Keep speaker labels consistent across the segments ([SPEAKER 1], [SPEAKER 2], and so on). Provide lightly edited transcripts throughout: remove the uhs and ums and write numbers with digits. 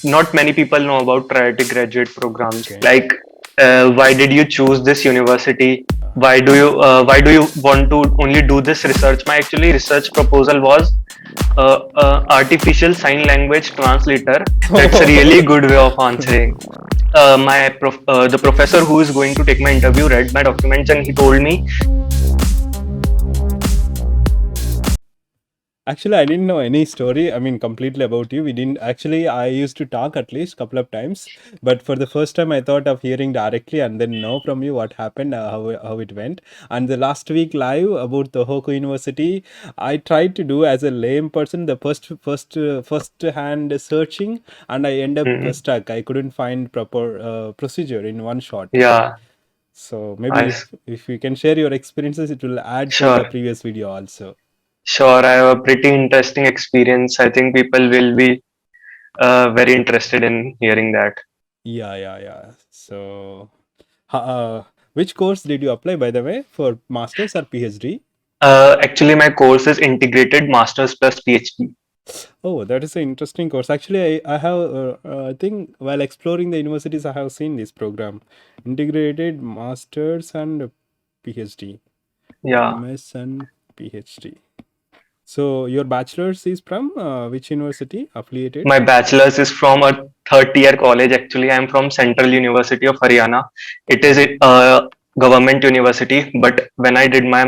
[SPEAKER 1] not many people know about priority graduate programs.
[SPEAKER 2] Okay.
[SPEAKER 1] Like, why did you choose this university? Why do you want to only do this research? My actually research proposal was artificial sign language translator. That's a really good way of answering. The professor who is going to take my interview read my documents and he told me.
[SPEAKER 2] Actually, I didn't know any story. I mean, completely about you. We didn't actually. I used to talk at least couple of times, but for the first time, I thought of hearing directly and then know from you what happened, how it went. And the last week live about the Tohoku University, I tried to do as a lame person the first hand searching, and I end up
[SPEAKER 1] Mhm.
[SPEAKER 2] stuck. I couldn't find proper procedure in one shot.
[SPEAKER 1] Yeah,
[SPEAKER 2] So maybe
[SPEAKER 1] I
[SPEAKER 2] if you can share your experiences, it will add to the
[SPEAKER 1] sure.
[SPEAKER 2] previous video also.
[SPEAKER 1] Sure, I have a pretty interesting experience. I think people will be very interested in hearing that.
[SPEAKER 2] Yeah. So, which course did you apply, by the way, for master's or PhD?
[SPEAKER 1] Actually, my course is integrated masters plus PhD.
[SPEAKER 2] Oh, that is an interesting course. Actually, I have, I think while exploring the universities, I have seen this program, integrated masters and PhD,
[SPEAKER 1] Yeah,
[SPEAKER 2] MS and PhD. So, your bachelor's is from which university affiliated?
[SPEAKER 1] my bachelor's is from a third tier college. Actually, I am from Central University of Haryana. It is
[SPEAKER 2] Oh.
[SPEAKER 1] a government university, but when I did my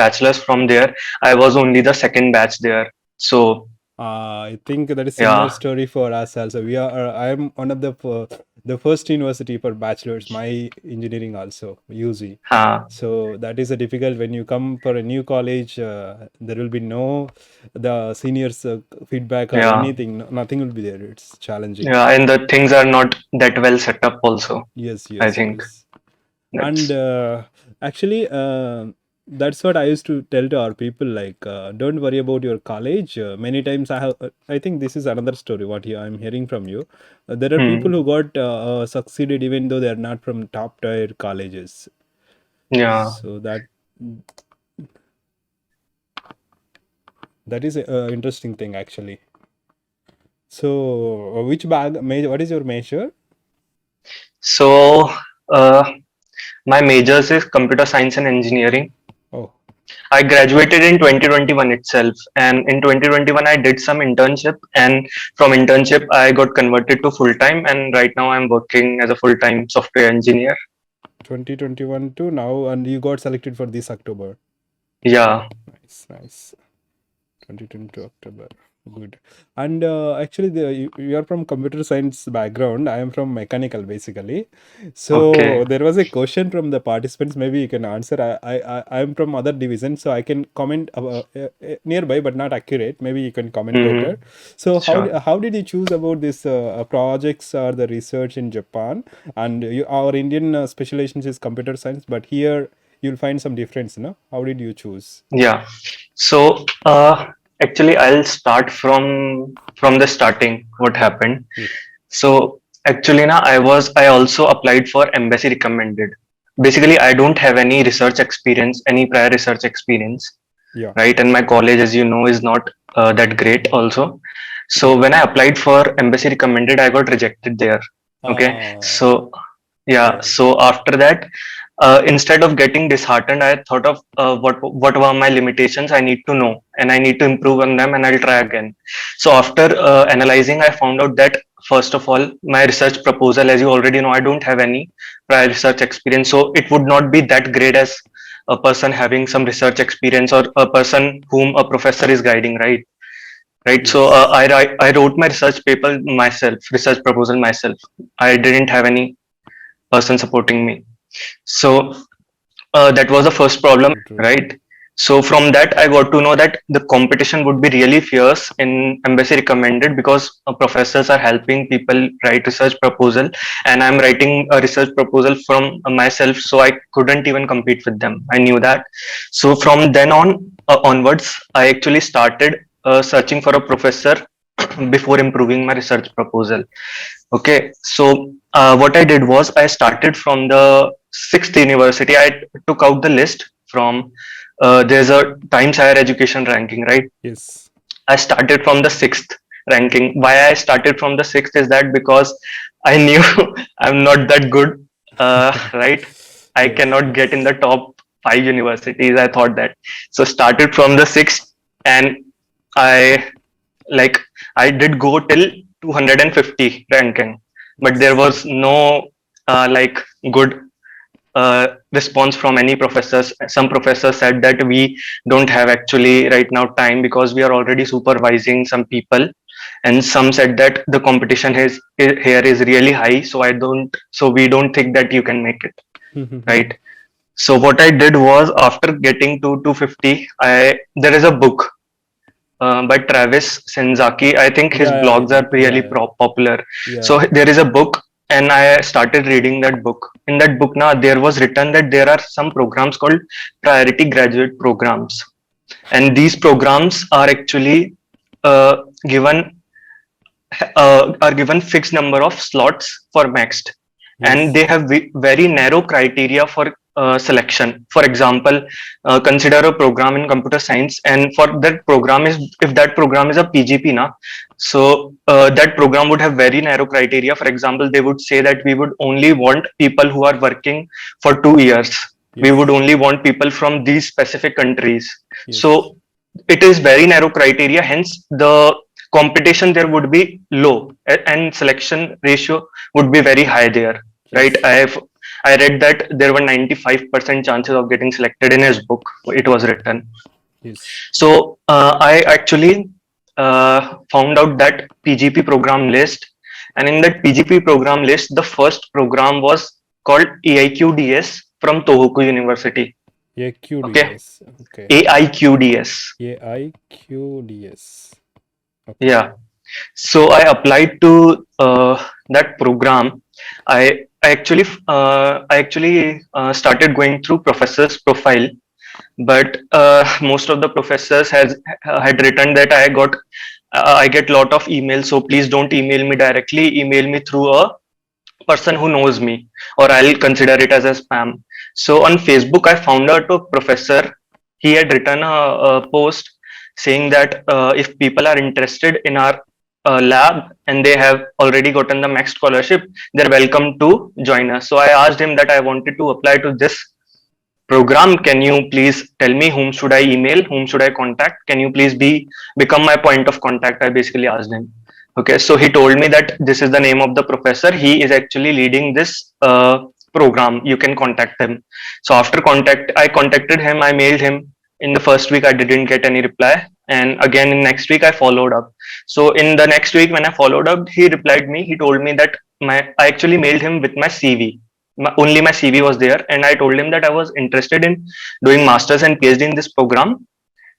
[SPEAKER 1] bachelor's from there, I was only the second batch there. So,
[SPEAKER 2] I think that is similar
[SPEAKER 1] yeah,
[SPEAKER 2] story for us also. We are. I am one of the first university for bachelor's. My engineering also UZ.
[SPEAKER 1] huh,
[SPEAKER 2] So that is a difficult when you come for a new college. There will be no the seniors feedback or
[SPEAKER 1] yeah,
[SPEAKER 2] anything. Nothing will be there. It's challenging.
[SPEAKER 1] yeah, and the things are not that well set up. Also,
[SPEAKER 2] Yes,
[SPEAKER 1] I
[SPEAKER 2] yes,
[SPEAKER 1] think
[SPEAKER 2] yes. And
[SPEAKER 1] that's.
[SPEAKER 2] actually, that's what I used to tell to our people. Like, don't worry about your college. Many times I have. I think this is another story. What I'm hearing from you. There are people
[SPEAKER 1] Hmm,
[SPEAKER 2] who got succeeded even though they are not from top tier colleges.
[SPEAKER 1] yeah.
[SPEAKER 2] So that is a interesting thing actually. So, which bag major? What is your major?
[SPEAKER 1] So, uh, my majors is computer science and engineering.
[SPEAKER 2] Oh,
[SPEAKER 1] I graduated in 2021 itself, and in 2021 I did some internship, and from internship I got converted to full time, and right now I'm working as a full time software engineer.
[SPEAKER 2] 2021 to now, and you got selected for this October.
[SPEAKER 1] Yeah.
[SPEAKER 2] Nice. 2022 October. Good. And actually, you are from computer science background. I am from mechanical, basically.
[SPEAKER 1] Okay.
[SPEAKER 2] So there was a question from the participants. Maybe you can answer. I am from other division, so I can comment nearby, but not accurate. Maybe you can comment
[SPEAKER 1] Mm-hmm.
[SPEAKER 2] better. So
[SPEAKER 1] Sure.
[SPEAKER 2] how did you choose about this projects or the research in Japan? And our Indian specialization is computer science, but here you'll find some difference. No, how did you choose?
[SPEAKER 1] Yeah. So, actually, I'll start from the starting. What happened?
[SPEAKER 2] Yes.
[SPEAKER 1] So, actually, na I also applied for embassy recommended. Basically, I don't have any research experience, any prior research experience,
[SPEAKER 2] Yeah.
[SPEAKER 1] right? And my college, as you know, is not that great also. So
[SPEAKER 2] Yeah.
[SPEAKER 1] when I applied for embassy recommended, I got rejected there. Okay.
[SPEAKER 2] Uh,
[SPEAKER 1] So yeah.
[SPEAKER 2] okay.
[SPEAKER 1] So after that, instead of getting disheartened, I thought of what were my limitations. I need to know and I need to improve on them, and I'll try again. So after analyzing, I found out that first of all, my research proposal, as you already know, I don't have any prior research experience, so it would not be that great as a person having some research experience or a person whom a professor is guiding, right. So
[SPEAKER 2] Yes.
[SPEAKER 1] I wrote my research paper myself, research proposal myself. I didn't have any person supporting me. So that was the first problem,
[SPEAKER 2] True.
[SPEAKER 1] right. So from that I got to know that the competition would be really fierce in embassy recommended, because professors are helping people write research proposal, and I'm writing a research proposal from myself, so I couldn't even compete with them. I knew that. So from then on onwards, I actually started searching for a professor before improving my research proposal. Okay, so what I did was I started from the sixth university. I took out the list from there's a Times Higher Education ranking, right?
[SPEAKER 2] Yes.
[SPEAKER 1] I started from the sixth. ranking. Why I started from the sixth is that because I knew I'm not that good, right? I
[SPEAKER 2] Yes,
[SPEAKER 1] cannot get in
[SPEAKER 2] yes.
[SPEAKER 1] the top five universities. I thought that. So started from the sixth, and I like I did go till 250 ranking, but there
[SPEAKER 2] Yes.
[SPEAKER 1] was no like good response from any professors. Some professors said that we don't have actually right now time because we are already supervising some people, and some said that the competition here is really high, so we don't think that you can make it, right? So what I did was, after getting to 250, I there is a book by Travis Senzaki. I think his
[SPEAKER 2] Yeah,
[SPEAKER 1] blogs
[SPEAKER 2] yeah,
[SPEAKER 1] are really
[SPEAKER 2] yeah,
[SPEAKER 1] popular. So
[SPEAKER 2] yeah.
[SPEAKER 1] there is a book, and I started reading that book. In that book, now there was written that there are some programs called priority graduate programs, and these programs are actually given are given fixed number of slots for MEXT, and
[SPEAKER 2] Yes.
[SPEAKER 1] they have very narrow criteria for selection. For example, consider a program in computer science, and for that program is if that program is a PGP na, so that program would have very narrow criteria. For example, they would say that we would only want people who are working for 2 years. We would
[SPEAKER 2] Yes.
[SPEAKER 1] only want people from these specific countries.
[SPEAKER 2] Yes.
[SPEAKER 1] So it is very narrow criteria, hence the competition there would be low, and selection ratio would be very high there, right?
[SPEAKER 2] Yes.
[SPEAKER 1] I read that there were 95% chances of getting selected in his book. It was written.
[SPEAKER 2] Yes.
[SPEAKER 1] So I actually found out that PGP program list, and in that PGP program list, the first program was called AIQDS from Tohoku University. Okay,
[SPEAKER 2] AQDS. Okay.
[SPEAKER 1] AIQDS.
[SPEAKER 2] AIQDS. Okay.
[SPEAKER 1] Yeah. So I applied to that program. I actually started going through professor's profile, but most of the professors has had written that I get lot of emails, so please don't email me directly. Email me through a person who knows me, or I'll consider it as a spam. So on Facebook, I found out a professor. He had written a post saying that if people are interested in our lab and they have already gotten the max scholarship, they're welcome to join us. So I asked him that I wanted to apply to this program. Can you please tell me whom should I email, whom should I contact? Can you please become my point of contact? I basically asked him. Okay, so he told me that this is the name of the professor. He is actually leading this program. You can contact him. So after I contacted him. I mailed him. In the first week, I didn't get any reply, and again in next week I followed up. So in the next week, when I followed up, he replied me. He told me that I actually mailed him with my CV. Only my CV was there, and I told him that I was interested in doing masters and PhD in this program.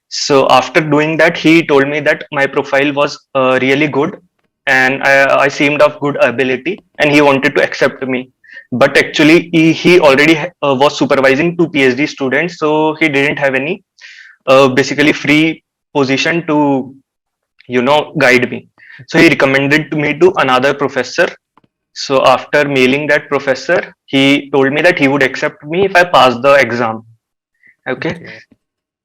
[SPEAKER 1] So after doing that, he told me that my profile was really good, and I seemed of good ability, and he wanted to accept me. But actually, he already was supervising two PhD students, so he didn't have any basically free position to guide me. So he recommended me to another professor. So after mailing that professor, he told me that he would accept me if I pass the exam. Okay.
[SPEAKER 2] Okay.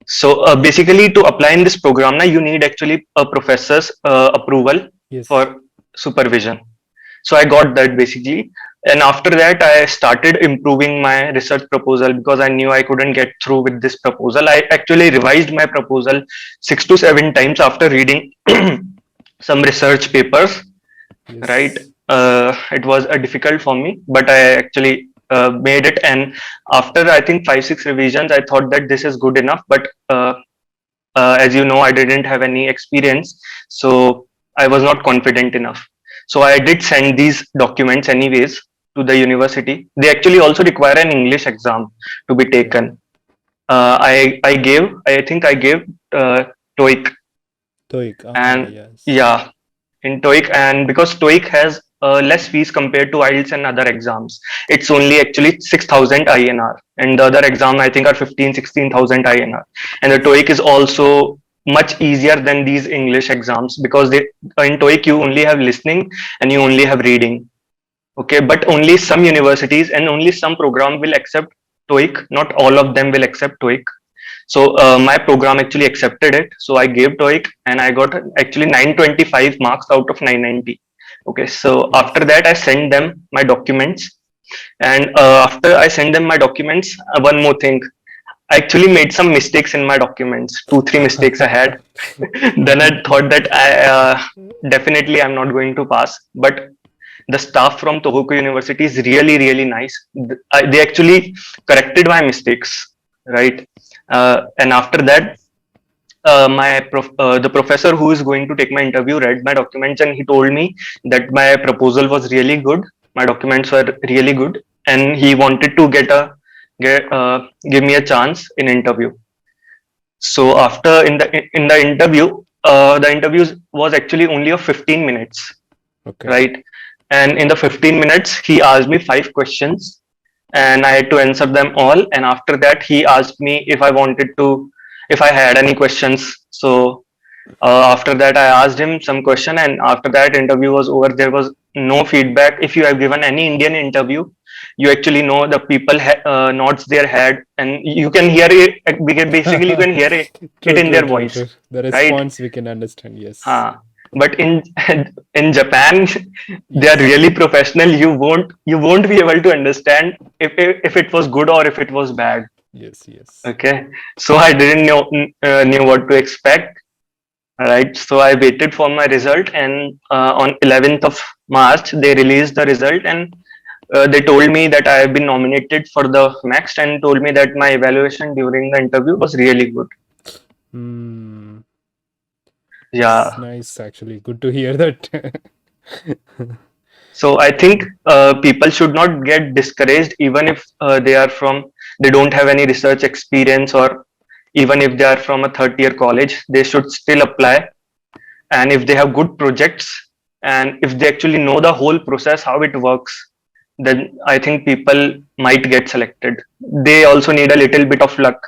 [SPEAKER 1] So basically, to apply in this program, now you need actually a professor's approval
[SPEAKER 2] Yes.
[SPEAKER 1] for supervision. So I got that basically, and after that, I started improving my research proposal because I knew I couldn't get through with this proposal. I actually revised my proposal 6 to 7 times after reading some research papers, right?
[SPEAKER 2] Yes.
[SPEAKER 1] It was difficult for me, but I actually made it. And after I think 5 6 revisions, I thought that this is good enough. But as you know, I didn't have any experience, so I was not confident enough. So I did send these documents anyways to the university. They actually also require an English exam to be
[SPEAKER 2] Okay.
[SPEAKER 1] taken. I think I gave TOEIC,
[SPEAKER 2] TOEIC.
[SPEAKER 1] and
[SPEAKER 2] Yes.
[SPEAKER 1] yeah, in TOEIC, and because TOEIC has less fees compared to IELTS and other exams, it's only actually 6,000 INR, and the other exam I think are 15 16,000 INR, and the
[SPEAKER 2] Yes.
[SPEAKER 1] TOEIC is also much easier than these English exams because they in TOEIC you only have listening and you only have reading. Okay, but only some universities and only some program will accept TOEIC. Not all of them will accept TOEIC. So my program actually accepted it. So I gave TOEIC and I got actually 925 marks out of 990. Okay, so after
[SPEAKER 2] Nice.
[SPEAKER 1] that I sent them my documents, and after I sent them my documents, one more thing, I actually made some mistakes in my documents. Two, three mistakes I had. Then I thought that I definitely I'm not going to pass. But the staff from Tohoku University is really, really nice. They actually corrected my mistakes, right? And after that, the professor who is going to take my interview read my documents, and he told me that my proposal was really good. My documents were really good, and he wanted to give me a chance in interview. So after in the interview was actually only of 15 minutes,
[SPEAKER 2] Okay.
[SPEAKER 1] right? And in the 15 minutes, he asked me 5 questions, and I had to answer them all. And after that, he asked me if I had any questions. So after that, I asked him some question, and after that interview was over, there was no feedback. If you have given any Indian interview, you actually know the people nods their head, and you can hear it. Basically, you can hear it
[SPEAKER 2] True,
[SPEAKER 1] in
[SPEAKER 2] true,
[SPEAKER 1] their
[SPEAKER 2] true,
[SPEAKER 1] voice,
[SPEAKER 2] true. The
[SPEAKER 1] right?
[SPEAKER 2] response we can understand. Yes.
[SPEAKER 1] But in in Japan, they are
[SPEAKER 2] Yes.
[SPEAKER 1] really professional. You won't be able to understand if it was good or if it was bad.
[SPEAKER 2] Yes, yes.
[SPEAKER 1] Okay, so I didn't knew what to expect. Right, so I waited for my result, and on 11th of March they released the result, and they told me that I have been nominated for the MEXT, and told me that my evaluation during the interview was really good.
[SPEAKER 2] Hmm. It's
[SPEAKER 1] Yeah.
[SPEAKER 2] nice, actually. Good to hear that.
[SPEAKER 1] So I think people should not get discouraged, even if they don't have any research experience, or even if they are from a third year college, they should still apply. And if they have good projects, and if they actually know the whole process, how it works, then I think people might get selected. They also need a little bit of luck,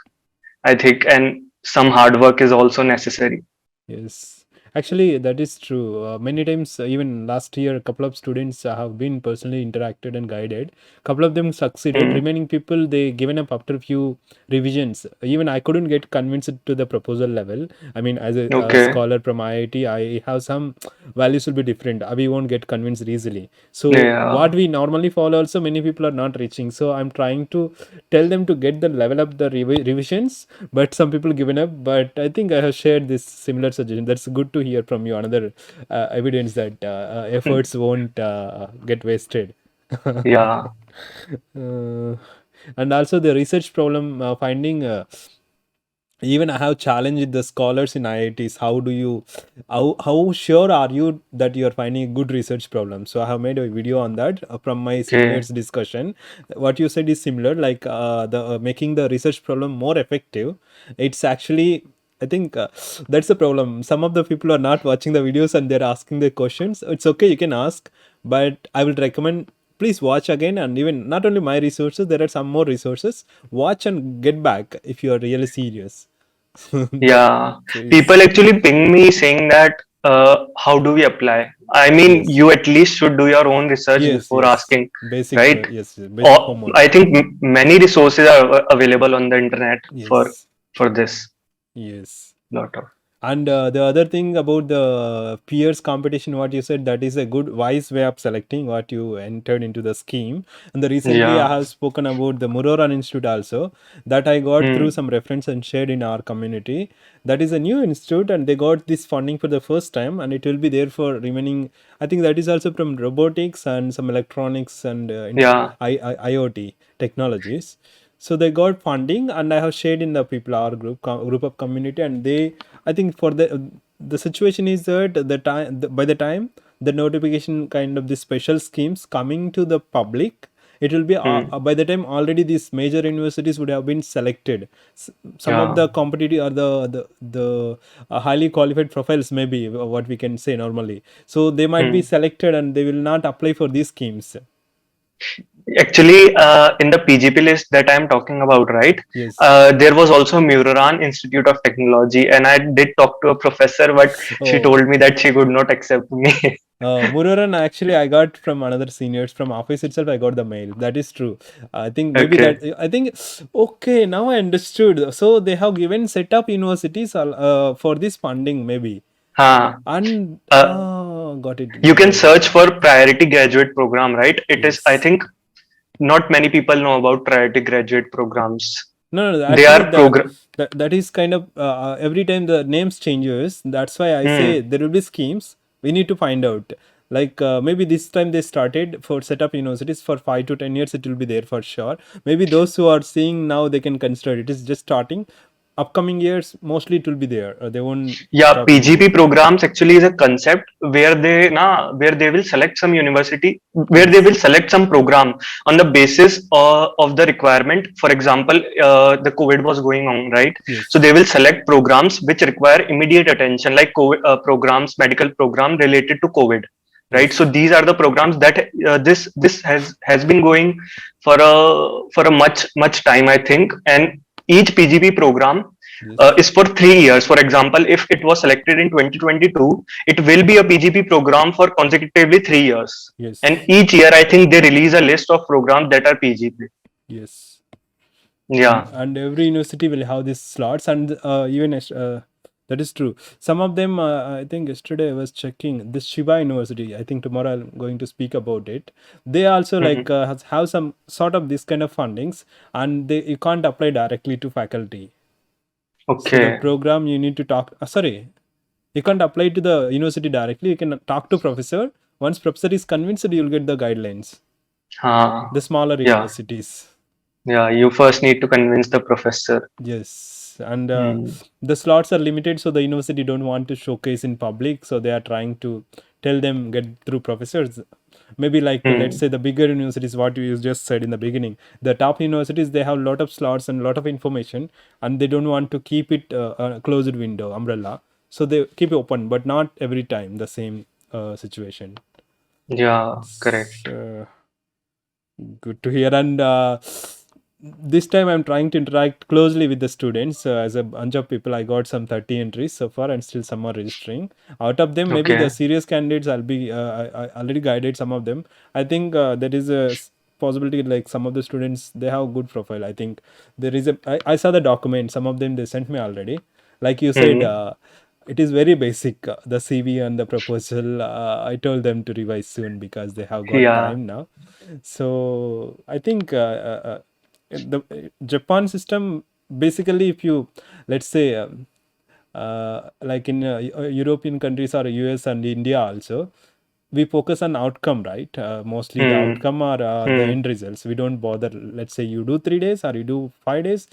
[SPEAKER 1] I think, and some hard work is also necessary.
[SPEAKER 2] Yes, actually, that is true. Many times, even last year, a couple of students have been personally interacted and guided. Couple of them succeeded.
[SPEAKER 1] Hmm.
[SPEAKER 2] Remaining people, they given up after a few revisions. Even I couldn't get convinced to the proposal level. I mean, as a
[SPEAKER 1] Okay.
[SPEAKER 2] scholar from IIT, I have some values will be different. We won't get convinced easily. So
[SPEAKER 1] Yeah.
[SPEAKER 2] what we normally follow, also many people are not reaching. So I'm trying to tell them to get the level up the revisions, but some people given up. But I think I have shared this similar suggestion. That's good to hear from you. Another evidence that efforts won't get wasted.
[SPEAKER 1] Yeah.
[SPEAKER 2] uh, and also the research problem finding, even I have challenged the scholars in IITs. How do you, how sure are you that you are finding a good research problem? So I have made a video on that from my
[SPEAKER 1] Okay.
[SPEAKER 2] seniors discussion. What you said is similar, like the making the research problem more effective. It's actually, I think that's the problem. Some of the people are not watching the videos and they're asking the questions. It's okay, you can ask, but I will recommend, please watch again. And even not only my resources, there are some more resources. Watch and get back if you are really serious. That
[SPEAKER 1] Yeah.
[SPEAKER 2] is,
[SPEAKER 1] People actually ping me saying that, how do we apply? I mean,
[SPEAKER 2] yes,
[SPEAKER 1] you at least should do your own research
[SPEAKER 2] yes,
[SPEAKER 1] before
[SPEAKER 2] yes.
[SPEAKER 1] asking,
[SPEAKER 2] Basic,
[SPEAKER 1] right?
[SPEAKER 2] yes, yes, basic
[SPEAKER 1] Or
[SPEAKER 2] homework.
[SPEAKER 1] I think many resources are available on the internet
[SPEAKER 2] Yes,
[SPEAKER 1] for this.
[SPEAKER 2] yes.
[SPEAKER 1] Lot of.
[SPEAKER 2] And the other thing about the peers competition, what you said, that is a good wise way of selecting what you entered into the scheme. And the recently I
[SPEAKER 1] Yeah.
[SPEAKER 2] have spoken about the Muroron Institute also, that I got through
[SPEAKER 1] Hmm.
[SPEAKER 2] some reference and shared in our community. That is a new institute and they got this funding for the first time, and it will be there for remaining. I think that is also from robotics and some electronics and
[SPEAKER 1] Yeah.
[SPEAKER 2] IoT technologies. So they got funding, and I have shared in the people our group of community, and they, I think for the situation is that by the time the notification kind of the special schemes coming to the public, it will be
[SPEAKER 1] Hmm.
[SPEAKER 2] by the time already these major universities would have been selected. Some of
[SPEAKER 1] Yeah.
[SPEAKER 2] the competitive or the highly qualified profiles, maybe what we can say normally, so they might be
[SPEAKER 1] Hmm.
[SPEAKER 2] selected and they will not apply for these schemes.
[SPEAKER 1] Actually, in the PGP list that I'm talking about, right?
[SPEAKER 2] Yes.
[SPEAKER 1] There was also Muroran Institute of Technology, and I did talk to a professor, but she
[SPEAKER 2] Oh,
[SPEAKER 1] told me that she would not accept me.
[SPEAKER 2] Muroron, actually, I got from another seniors from office itself. I got the mail. That is true. I think maybe
[SPEAKER 1] Okay.
[SPEAKER 2] that. I think okay. Now I understood. So they have given set up universities for this funding maybe,
[SPEAKER 1] Huh.
[SPEAKER 2] and
[SPEAKER 1] Uh,
[SPEAKER 2] got it.
[SPEAKER 1] you
[SPEAKER 2] Got
[SPEAKER 1] can
[SPEAKER 2] it.
[SPEAKER 1] search for priority graduate program, right? It is, I
[SPEAKER 2] Yes.
[SPEAKER 1] think, not many people know about priority graduate programs.
[SPEAKER 2] No, no, no,
[SPEAKER 1] They
[SPEAKER 2] actually
[SPEAKER 1] are
[SPEAKER 2] the
[SPEAKER 1] program.
[SPEAKER 2] that is kind of every time the names changes. That's why I say
[SPEAKER 1] Hmm.
[SPEAKER 2] there will be schemes. We need to find out. Like maybe this time they started for set up universities for 5 to 10 years. It will be there for sure. Maybe those who are seeing now they can consider it is just starting. Upcoming years mostly it will be there. They won't
[SPEAKER 1] Yeah,
[SPEAKER 2] stop
[SPEAKER 1] PGP
[SPEAKER 2] immediately.
[SPEAKER 1] programs actually is a concept where they will select some university, where they
[SPEAKER 2] Yes.
[SPEAKER 1] will select some program on the basis of the requirement. For example, the COVID was going on, right? So
[SPEAKER 2] Yes.
[SPEAKER 1] they will select programs which require immediate attention, like COVID, programs, medical program related to COVID, right? So
[SPEAKER 2] Yes.
[SPEAKER 1] these are the programs that this has been going for a much time, I think, and each PGP program
[SPEAKER 2] Yes.
[SPEAKER 1] is for 3 years. For example, if it was selected in 2022, it will be a PGP program for consecutively 3 years. And
[SPEAKER 2] Yes.
[SPEAKER 1] each year, I think they release a list of programs that are PGP.
[SPEAKER 2] Yes.
[SPEAKER 1] Yeah.
[SPEAKER 2] And every university will have these slots, and even that is true. Some of them, I think yesterday I was checking this Shiba University. I think tomorrow I'm going to speak about it. They also like
[SPEAKER 1] Mhm.
[SPEAKER 2] have some sort of this kind of fundings, and they you can't apply directly to faculty. So the
[SPEAKER 1] Okay.
[SPEAKER 2] program you need to talk. Sorry, you can't apply to the university directly. You can talk to professor. Once professor is convinced, you'll get the guidelines. The smaller
[SPEAKER 1] Yeah.
[SPEAKER 2] universities.
[SPEAKER 1] Yeah. You first need to convince the professor.
[SPEAKER 2] Yes, and
[SPEAKER 1] Hmm.
[SPEAKER 2] the slots are limited, so the university don't want to showcase in public, so they are trying to tell them get through professors. Maybe like let's
[SPEAKER 1] Hmm.
[SPEAKER 2] say the bigger universities, what you just said in the beginning, the top universities they have a lot of slots and a lot of information, and they don't want to keep it a closed window umbrella, so they keep it open, but not every time the same situation.
[SPEAKER 1] Yeah.
[SPEAKER 2] It's
[SPEAKER 1] Correct.
[SPEAKER 2] good to hear. And this time I'm trying to interact closely with the students. As a bunch of people, I got some 30 entries so far, and still some are registering. Out of them, maybe the
[SPEAKER 1] Okay.
[SPEAKER 2] serious candidates, I already guided some of them. I think there is a possibility like some of the students they have good profile. I think there is I saw the document. Some of them they sent me already. Like you said,
[SPEAKER 1] Hmm.
[SPEAKER 2] it is very basic. The CV and the proposal. I told them to revise soon because they have got
[SPEAKER 1] Yeah.
[SPEAKER 2] time now. So I think the Japan system basically, if you let's say like in European countries or US and India also, we focus on outcome, right? Mostly the
[SPEAKER 1] Hmm.
[SPEAKER 2] outcome or the
[SPEAKER 1] Hmm.
[SPEAKER 2] end results. We don't bother. Let's say you do 3 days or you do 5 days.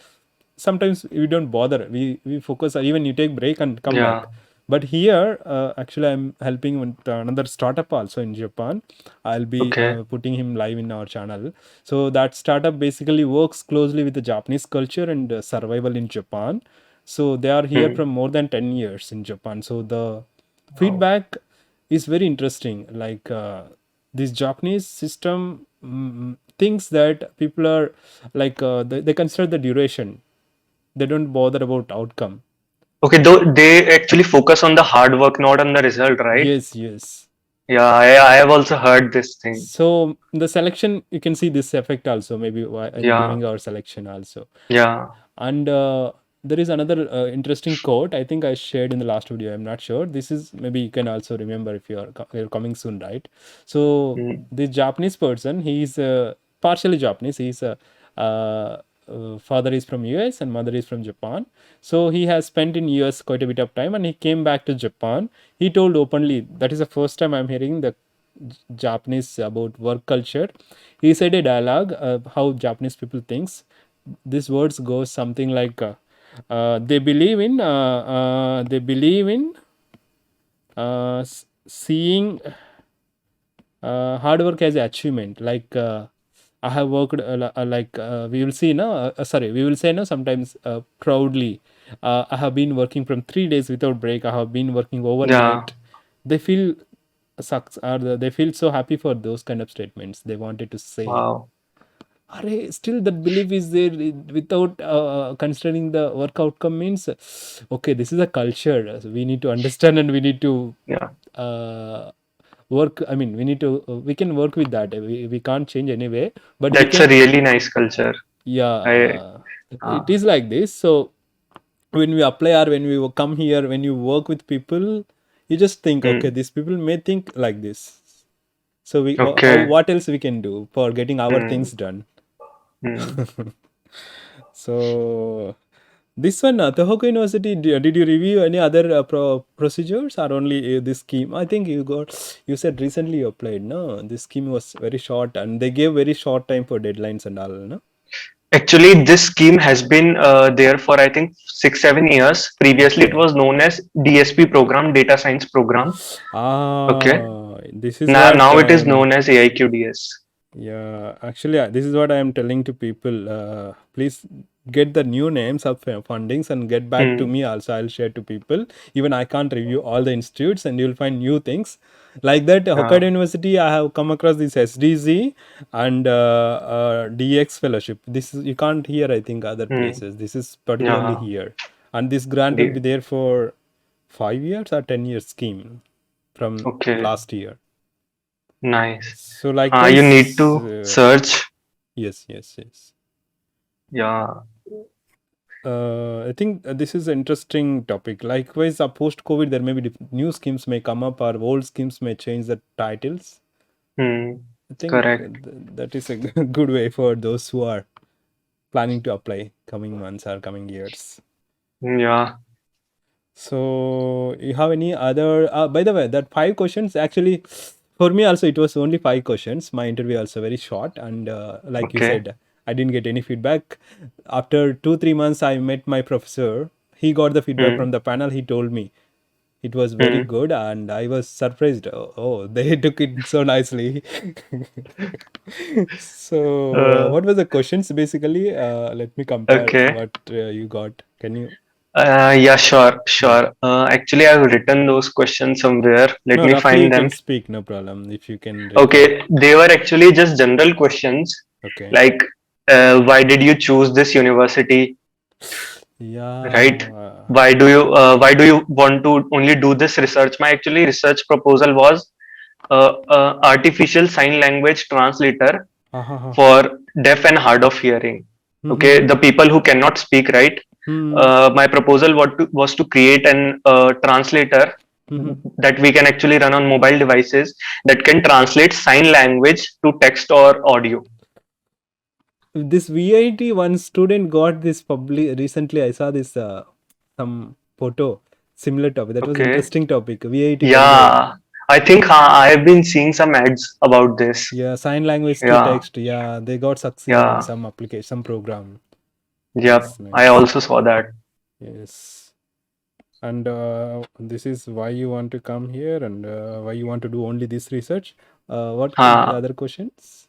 [SPEAKER 2] Sometimes we don't bother. We focus. Even you take break and come
[SPEAKER 1] Yeah.
[SPEAKER 2] back. But here, actually, I'm helping with another startup also in Japan. I'll be
[SPEAKER 1] Okay.
[SPEAKER 2] putting him live in our channel. So that startup basically works closely with the Japanese culture and survival in Japan. So they are here
[SPEAKER 1] Hmm.
[SPEAKER 2] from more than 10 years in Japan. So the
[SPEAKER 1] Wow.
[SPEAKER 2] feedback is very interesting. Like this Japanese system thinks that people are like they consider the duration. They don't bother about outcome.
[SPEAKER 1] Okay. Though they actually focus on the hard work, not on the result, right?
[SPEAKER 2] Yes, yes.
[SPEAKER 1] Yeah. I have also heard this thing.
[SPEAKER 2] So the selection, you can see this effect also maybe
[SPEAKER 1] Yeah.
[SPEAKER 2] during our selection also.
[SPEAKER 1] Yeah.
[SPEAKER 2] And there is another interesting quote I think I shared in the last video. I'm not sure. This is maybe you can also remember if you're coming soon, right? So
[SPEAKER 1] Hmm.
[SPEAKER 2] this Japanese person, he's partially Japanese. He's a father is from US and mother is from Japan. So he has spent in US quite a bit of time, and he came back to Japan. He told openly, that is the first time I'm hearing the Japanese about work culture. He said a dialogue how Japanese people thinks. These words goes something like they believe in seeing hard work as an achievement. Like I have worked like we will see now. Sorry, we will say now sometimes proudly. I have been working from 3 days without break. I have been working
[SPEAKER 1] Yeah.
[SPEAKER 2] overnight. They feel sucks or they feel so happy for those kind of statements. They wanted to say.
[SPEAKER 1] Wow.
[SPEAKER 2] Still that belief is there without considering the work outcome means okay, this is a culture, we need to understand and we need to
[SPEAKER 1] Yeah.
[SPEAKER 2] uh, work. I mean, we need to we can work with that. We can't change anyway, but we
[SPEAKER 1] That's a
[SPEAKER 2] can.
[SPEAKER 1] really nice culture.
[SPEAKER 2] Yeah,
[SPEAKER 1] I
[SPEAKER 2] it
[SPEAKER 1] uh,
[SPEAKER 2] is like this. So when we apply or when we come here, when you work with people, you just think, okay,
[SPEAKER 1] hmm,
[SPEAKER 2] these people may think like this. So we how
[SPEAKER 1] okay.
[SPEAKER 2] what else we can do for getting our things
[SPEAKER 1] Hmm,
[SPEAKER 2] done?
[SPEAKER 1] hmm.
[SPEAKER 2] So this one, Tohoku University, did you review any other procedures or only this scheme? I think you said recently you applied, no? This scheme was very short and they gave very short time for deadlines and all, no?
[SPEAKER 1] Actually, this scheme has been there for I think 6 7 years. Previously, it
[SPEAKER 2] Okay.
[SPEAKER 1] was known as DSP program, Data Science Program. Okay.
[SPEAKER 2] This is
[SPEAKER 1] Now,
[SPEAKER 2] what
[SPEAKER 1] now it is known as AIQDS.
[SPEAKER 2] yeah, actually, this is what I am telling to people. Please get the new names of fundings and get back to
[SPEAKER 1] Hmm.
[SPEAKER 2] me. Also, I'll share to people. Even I can't review all the institutes, and you'll find new things like that. Hokkaido
[SPEAKER 1] Uh,
[SPEAKER 2] University, I have come across this SDZ and DX fellowship. This is you can't hear. I think other
[SPEAKER 1] hmm.
[SPEAKER 2] places. This is particularly
[SPEAKER 1] Yeah.
[SPEAKER 2] here, and this grant will be
[SPEAKER 1] The,
[SPEAKER 2] there for 5 years or 10 years scheme from
[SPEAKER 1] okay.
[SPEAKER 2] last year.
[SPEAKER 1] Nice.
[SPEAKER 2] So
[SPEAKER 1] You need
[SPEAKER 2] likewise,
[SPEAKER 1] to search.
[SPEAKER 2] yes, yes, yes.
[SPEAKER 1] Yeah.
[SPEAKER 2] I think this is an interesting topic. Likewise, post COVID, there may be new schemes may come up, or old schemes may change the titles.
[SPEAKER 1] Hmm.
[SPEAKER 2] I think
[SPEAKER 1] Correct.
[SPEAKER 2] that is a good way for those who are planning to apply coming months or coming years.
[SPEAKER 1] Yeah.
[SPEAKER 2] So, you have any other? By the way, that 5 questions actually, for me also it was only 5 questions. My interview also very short, and like you
[SPEAKER 1] Okay.
[SPEAKER 2] said, I didn't get any feedback. After 2 3 months, I met my professor. He got the feedback
[SPEAKER 1] Hmm.
[SPEAKER 2] from the panel. He told me it was very
[SPEAKER 1] Hmm.
[SPEAKER 2] good, and I was surprised. Oh, they took it so nicely. So,
[SPEAKER 1] Uh,
[SPEAKER 2] what was the questions basically? Let me compare
[SPEAKER 1] okay.
[SPEAKER 2] what you got. Can you?
[SPEAKER 1] Yeah, sure,
[SPEAKER 2] Yeah.
[SPEAKER 1] sure. Actually, I've written those questions somewhere. Let
[SPEAKER 2] No,
[SPEAKER 1] me
[SPEAKER 2] roughly you
[SPEAKER 1] find
[SPEAKER 2] can
[SPEAKER 1] them.
[SPEAKER 2] speak, no problem. If you can recall.
[SPEAKER 1] Okay, they were actually just general questions
[SPEAKER 2] Okay.
[SPEAKER 1] like, why did you choose this university, right?
[SPEAKER 2] Yeah.
[SPEAKER 1] Why do you want to only do this research? My actually research proposal was artificial sign language translator
[SPEAKER 2] Ha ha ha.
[SPEAKER 1] for deaf and hard of hearing. Okay, the people who cannot speak, right? My proposal was to create an translator that we can actually run on mobile devices that can translate sign language to text or audio.
[SPEAKER 2] This VIT one student got this public recently. I saw this some photo similar topic. That was
[SPEAKER 1] Okay.
[SPEAKER 2] interesting topic. VIT very high.
[SPEAKER 1] Yeah, I think I have been seeing some ads about this.
[SPEAKER 2] Yeah, sign language to
[SPEAKER 1] Yeah,
[SPEAKER 2] text. Yeah, they got succeed in
[SPEAKER 1] yeah,
[SPEAKER 2] some application, some program.
[SPEAKER 1] yep.
[SPEAKER 2] Nice,
[SPEAKER 1] I
[SPEAKER 2] nice.
[SPEAKER 1] also saw that.
[SPEAKER 2] Yes. And this is why you want to come here and why you want to do only this research. What the
[SPEAKER 1] Huh.
[SPEAKER 2] other questions?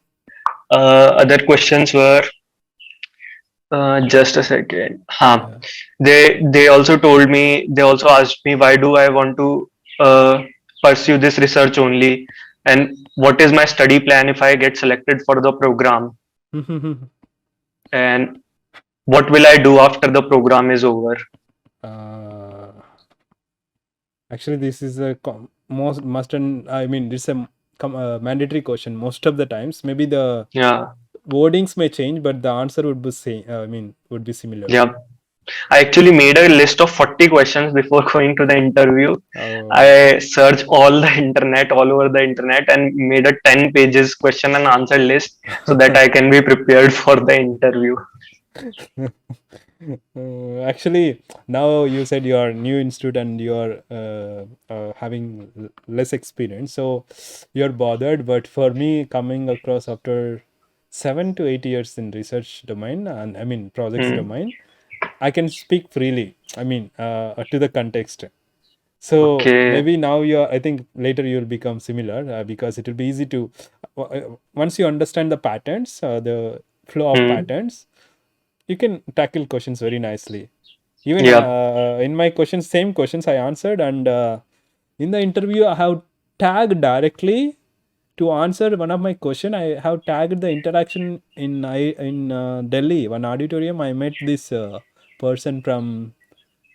[SPEAKER 1] Other questions were just a second. Huh.
[SPEAKER 2] Yeah.
[SPEAKER 1] They also told me. They also asked me why do I want to pursue this research only, and what is my study plan if I get selected for the program, and what will I do after the program is over.
[SPEAKER 2] uh, Actually, this is a most must and I mean this is a mandatory question most of the times. Maybe the
[SPEAKER 1] Yeah,
[SPEAKER 2] wordings may change, but the answer would be same. I mean, would be similar.
[SPEAKER 1] yeah. I actually made a list of 40 questions before going to the interview.
[SPEAKER 2] Oh.
[SPEAKER 1] I searched all the internet, all over the internet, and made a 10 pages question and answer list so that I can be prepared for the interview.
[SPEAKER 2] Actually, now you said you are new institute and you are having less experience, so you're bothered. But for me, coming across after 7 to 8 years in research domain and I mean projects
[SPEAKER 1] Hmm.
[SPEAKER 2] domain, I can speak freely. I mean, to the context. So
[SPEAKER 1] Okay.
[SPEAKER 2] maybe now you are, I think later you will become similar because it will be easy to once you understand the patterns, the flow of
[SPEAKER 1] Hmm.
[SPEAKER 2] patterns, you can tackle questions very nicely. Even
[SPEAKER 1] Yeah.
[SPEAKER 2] in my questions, same questions I answered, and in the interview I have tagged directly to answer one of my question. I have tagged the interaction in Delhi, one auditorium. I met this person from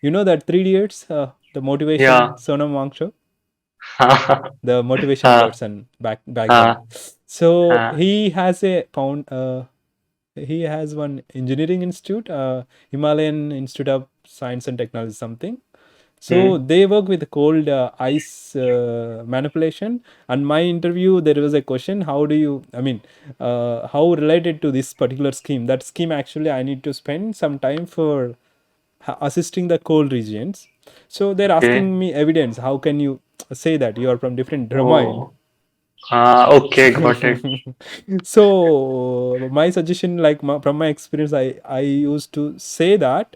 [SPEAKER 2] that 3 Idiots, the motivation
[SPEAKER 1] Yeah.
[SPEAKER 2] Sonam Wangchuk. the motivation
[SPEAKER 1] uh,
[SPEAKER 2] person back
[SPEAKER 1] uh,
[SPEAKER 2] then. So
[SPEAKER 1] uh,
[SPEAKER 2] he has one engineering institute, Himalayan Institute of Science and Technology, something. So
[SPEAKER 1] mm,
[SPEAKER 2] they work with cold ice manipulation. And my interview, there was a question: how do you? I mean, how related to this particular scheme? That scheme actually, I need to spend some time for assisting the cold regions. So they're
[SPEAKER 1] okay.
[SPEAKER 2] asking me evidence. How can you say that you are from different domain?
[SPEAKER 1] Oh, okay, got it.
[SPEAKER 2] So my suggestion, like from my experience, I used to say that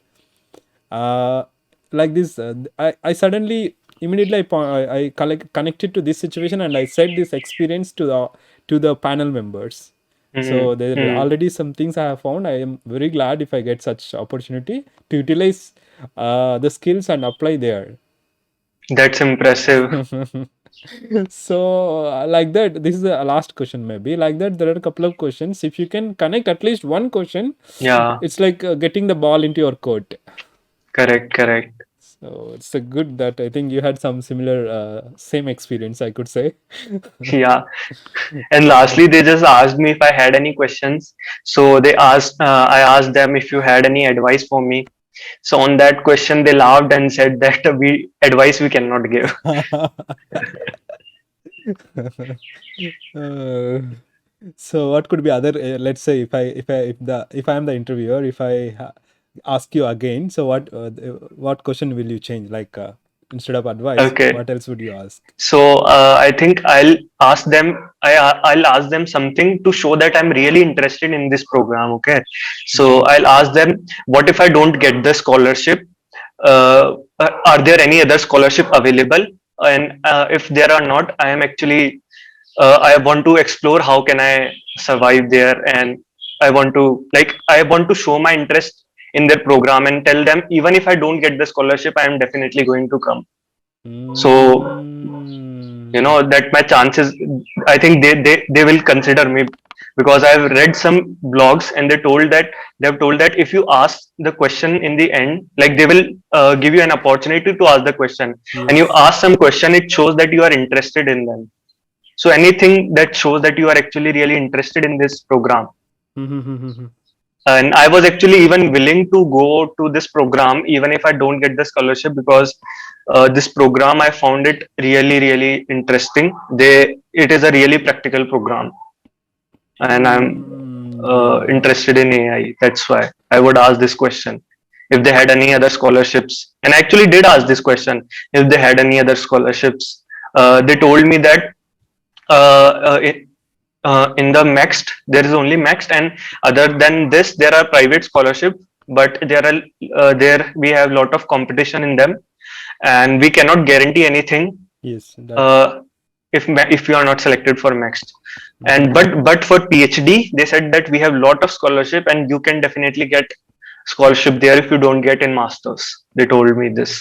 [SPEAKER 2] uh, like this. I suddenly immediately I connected to this situation, and I said this experience to the panel members. So
[SPEAKER 1] Mm,
[SPEAKER 2] there are
[SPEAKER 1] mm.
[SPEAKER 2] already some things I have found. I am very glad if I get such opportunity to utilize the skills and apply there.
[SPEAKER 1] That's impressive.
[SPEAKER 2] So like that, this is the last question. Maybe like that, there are a couple of questions. If you can connect at least one question,
[SPEAKER 1] Yeah,
[SPEAKER 2] it's like getting the ball into your court.
[SPEAKER 1] correct, correct.
[SPEAKER 2] So it's a good that I think you had some similar same experience, I could say.
[SPEAKER 1] Yeah. And lastly, they just asked me if I had any questions. So I asked them if you had any advice for me. So on that question, they laughed and said that we cannot give.
[SPEAKER 2] Uh, so what could be other? Let's say if I am the interviewer, if ask you again, so what question will you change? Like instead of advice,
[SPEAKER 1] Okay.
[SPEAKER 2] what else would you ask?
[SPEAKER 1] So I think I'll ask them something to show that I'm really interested in this program. Okay. So
[SPEAKER 2] Mm-hmm.
[SPEAKER 1] I'll ask them, what if I don't get the scholarship? Are there any other scholarship available? And if there are not, I want to explore how can I survive there, and I want to show my interest in their program and tell them even if I don't get the scholarship, I am definitely going to come. So that my chances, I think they will consider me, because I've read some blogs and they've told that if you ask the question in the end, like they will give you an opportunity to ask the question, and you
[SPEAKER 2] Yes.
[SPEAKER 1] ask some question, it shows that you are interested in them. So anything that shows that you are actually really interested in this program.
[SPEAKER 2] Mm-hmm.
[SPEAKER 1] And I was actually even willing to go to this program even if I don't get the scholarship, because this program, I found it really interesting. It is a really practical program, and I'm
[SPEAKER 2] Yeah.
[SPEAKER 1] interested in AI. That's why I would ask this question, if they had any other scholarships. And I actually did ask this question, if they had any other scholarships. They told me that uh, uh, it, in the MEXT, there is only MEXT, and other than this, there are private scholarship, but there we have a lot of competition in them, and we cannot guarantee anything
[SPEAKER 2] Yes, that's.
[SPEAKER 1] uh, if you are not selected for MEXT. And
[SPEAKER 2] Mhm.
[SPEAKER 1] but for PhD, they said that we have lot of scholarship, and you can definitely get scholarship there if you don't get in masters. They told me this.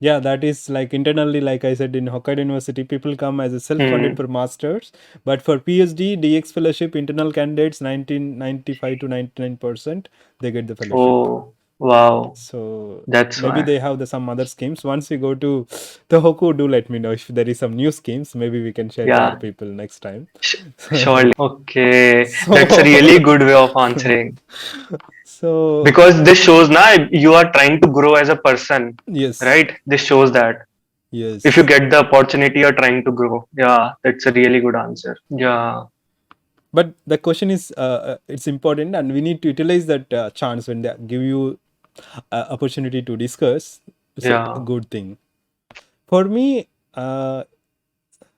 [SPEAKER 2] Yeah, that is like internally, like I said, in Hokkaido University, people come as a self-funded
[SPEAKER 1] Hmm.
[SPEAKER 2] for masters, but for PhD, DX fellowship, internal candidates, 1995 to 99%, they get the fellowship.
[SPEAKER 1] Oh, wow,
[SPEAKER 2] So
[SPEAKER 1] that's
[SPEAKER 2] maybe
[SPEAKER 1] why.
[SPEAKER 2] they have some other schemes. Once we go to Tohoku, do let me know if there is some new schemes. Maybe we can share to our
[SPEAKER 1] Yeah.
[SPEAKER 2] people next time.
[SPEAKER 1] Surely. Okay, that's a really
[SPEAKER 2] So,
[SPEAKER 1] good way of answering.
[SPEAKER 2] so
[SPEAKER 1] Because this shows now you are trying to grow as a person,
[SPEAKER 2] yes,
[SPEAKER 1] right? This shows that if you
[SPEAKER 2] yes.
[SPEAKER 1] get the opportunity, you're trying to grow. Yeah, that's a really good answer. Yeah,
[SPEAKER 2] But the question is, it's important, and we need to utilize that chance when they give you opportunity to discuss. It's a
[SPEAKER 1] yeah.
[SPEAKER 2] good thing. For me,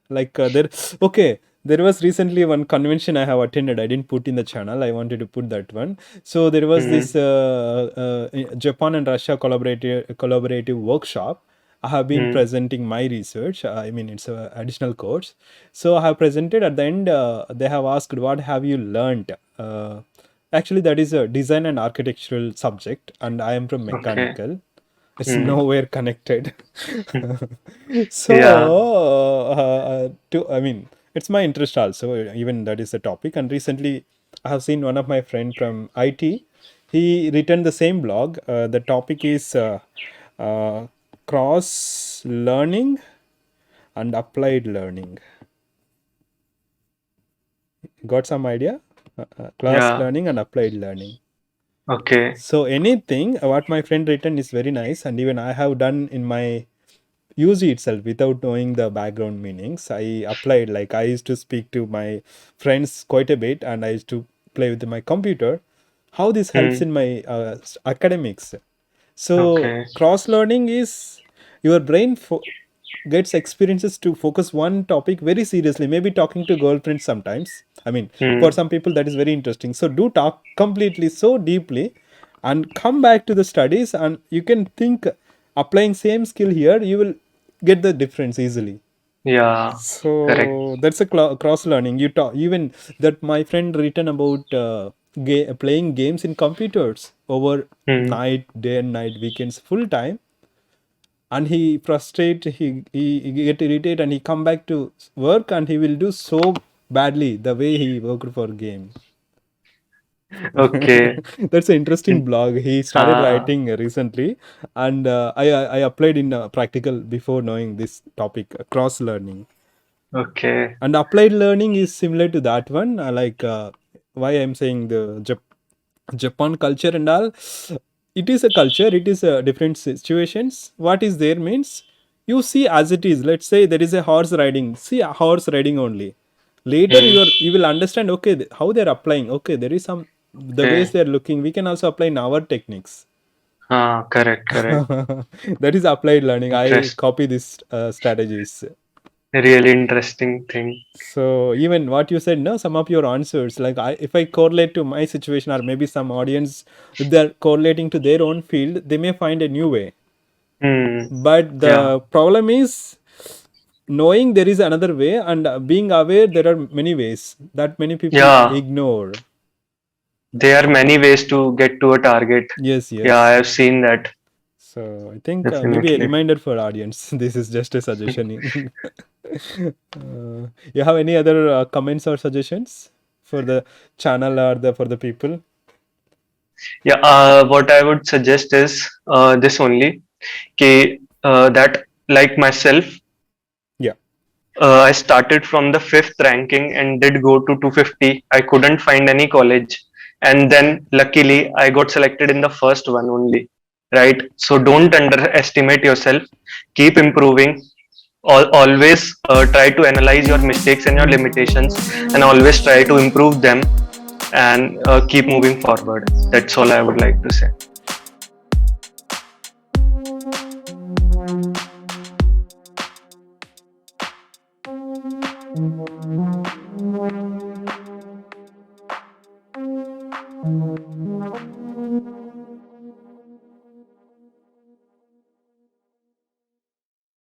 [SPEAKER 2] like there, okay. There was recently one convention I have attended. I didn't put in the channel. I wanted to put that one. So there was
[SPEAKER 1] Mm-hmm.
[SPEAKER 2] this Japan and Russia collaborative workshop. I have been
[SPEAKER 1] Mm.
[SPEAKER 2] presenting my research. I mean, it's a additional course. So I have presented. At the end, they have asked, "What have you learned?" Actually, that is a design and architectural subject, and I am from
[SPEAKER 1] Okay.
[SPEAKER 2] mechanical. It's
[SPEAKER 1] Mm.
[SPEAKER 2] nowhere connected. So,
[SPEAKER 1] Yeah.
[SPEAKER 2] I mean, it's my interest also. Even that is a topic. And recently, I have seen one of my friend from IT. He written the same blog. The topic is uh, cross learning and applied learning. Got some idea? Class
[SPEAKER 1] Yeah.
[SPEAKER 2] learning and applied learning.
[SPEAKER 1] Okay.
[SPEAKER 2] So anything what my friend written is very nice, and even I have done in my UG itself without knowing the background meanings. I applied, like I used to speak to my friends quite a bit, and I used to play with my computer. How this helps
[SPEAKER 1] Hmm.
[SPEAKER 2] in my academics. So
[SPEAKER 1] Okay.
[SPEAKER 2] cross learning is your brain gets experiences to focus one topic very seriously, maybe talking to girlfriends sometimes. I mean, for
[SPEAKER 1] Hmm.
[SPEAKER 2] some people that is very interesting, so do talk completely so deeply and come back to the studies, and you can think applying same skill here, you will get the difference easily.
[SPEAKER 1] Yeah. Correct.
[SPEAKER 2] So that's a cross learning. You talk even that my friend written about playing games in computers over
[SPEAKER 1] Hmm.
[SPEAKER 2] night, day and night, weekends, full time, and he frustrate, he get irritated, and he come back to work, and he will do so badly the way he worked for game.
[SPEAKER 1] Okay.
[SPEAKER 2] That's an interesting
[SPEAKER 1] In-
[SPEAKER 2] blog he started
[SPEAKER 1] Ah.
[SPEAKER 2] writing recently, and I applied in practical before knowing this topic, cross learning.
[SPEAKER 1] Okay.
[SPEAKER 2] And applied learning is similar to that one, why I'm saying the Japan culture and all. It is a culture, it is a different situations. What is there means, you see as it is. Let's say there is a horse riding, see a horse riding only. Later
[SPEAKER 1] Hmm.
[SPEAKER 2] you will understand, okay, how they're applying, okay, there is some, the ways
[SPEAKER 1] Okay.
[SPEAKER 2] they're looking, we can also apply in our techniques.
[SPEAKER 1] Ah. Correct. Correct.
[SPEAKER 2] That is applied learning. I
[SPEAKER 1] Interest.
[SPEAKER 2] copy these strategies.
[SPEAKER 1] Really interesting thing.
[SPEAKER 2] So even what you said, no, some of your answers, like if I correlate to my situation, or maybe some audience, if they're correlating to their own field, they may find a new way.
[SPEAKER 1] Hmm.
[SPEAKER 2] But
[SPEAKER 1] Yeah.
[SPEAKER 2] the problem is knowing there is another way, and being aware there are many ways that many people
[SPEAKER 1] Yeah.
[SPEAKER 2] ignore.
[SPEAKER 1] There are many ways to get to a target.
[SPEAKER 2] Yes,
[SPEAKER 1] Yeah, I
[SPEAKER 2] yes.
[SPEAKER 1] have seen that.
[SPEAKER 2] So I think maybe a
[SPEAKER 1] Definitely.
[SPEAKER 2] reminder for audience. This is just a suggestion. You have any other comments or suggestions for the channel or the for the people?
[SPEAKER 1] Yeah. What I would suggest is this only. That like myself,
[SPEAKER 2] Yeah.
[SPEAKER 1] I started from the fifth ranking and did go to 250. I couldn't find any college, and then luckily I got selected in the first one only. Right. So don't underestimate yourself. Keep improving. Always try to analyze your mistakes and your limitations, and always try to improve them, and keep moving forward. That's all I would like to say.